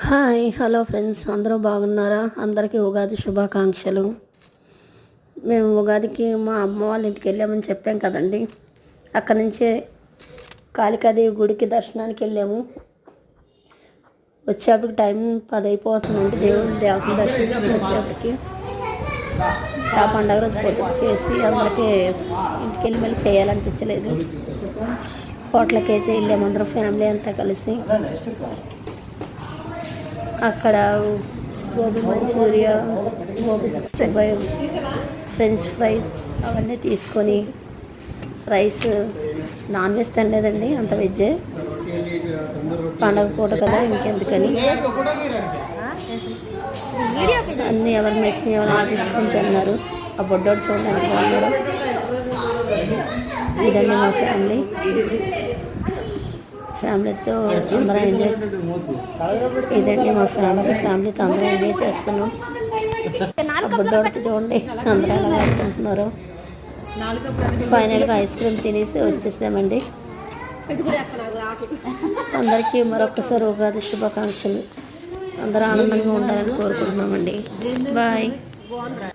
Hi hello friends, అందరూ బాగున్నారా? అందరికీ ఉగాది శుభాకాంక్షలు. మేము ఉగాదికి మా అమ్మ వాళ్ళ ఇంటికి వెళ్ళామని చెప్పాం కదండి. అక్కడి నుంచే కాళికాదేవి గుడికి దర్శనానికి వెళ్ళాము. వచ్చేప్పటికి టైం 10 అయిపోతుందండి. దేవతను దర్శించుకుని వచ్చేప్పటికి ఆ పండగ రోజు పొద్దున చేసి అందరికీ ఇంటికి వెళ్ళి మళ్ళీ చేయాలనిపించలేదు. హోటల్కి అయితే వెళ్ళాము అందరం ఫ్యామిలీ అంతా కలిసి. అక్కడ గోబీ మంచూరియా, గోబీ 65, ఫ్రెంచ్ ఫ్రైస్ అవన్నీ తీసుకొని రైస్, నాన్ వెజ్ తినలేదండి, అంత వెజ్జే. పండగ పూట కదా ఇంకెందుకని అన్నీ ఎవరు మెచ్చినాయి ఎవరు ఆడించుకుని తిన్నారు. ఆ బొడ్డోడు చూడడానికి బాగున్నాడు. ఇదండి మా ఫ్యామిలీతో అందరం ఎంజాయ్. ఇదండి మా ఫ్యామిలీతో అందరం ఎంజాయ్ చేస్తున్నాం. బుడ్డోడితో చూడండి అందరూ ఎలా ఆడుకుంటున్నారు. ఫైనల్గా ఐస్ క్రీమ్ తినేసి వచ్చేసామండి. అందరికీ మరొకసారి ఉగాది శుభాకాంక్షలు. అందరూ ఆనందంగా ఉండాలని కోరుకుంటున్నామండి. బాయ్.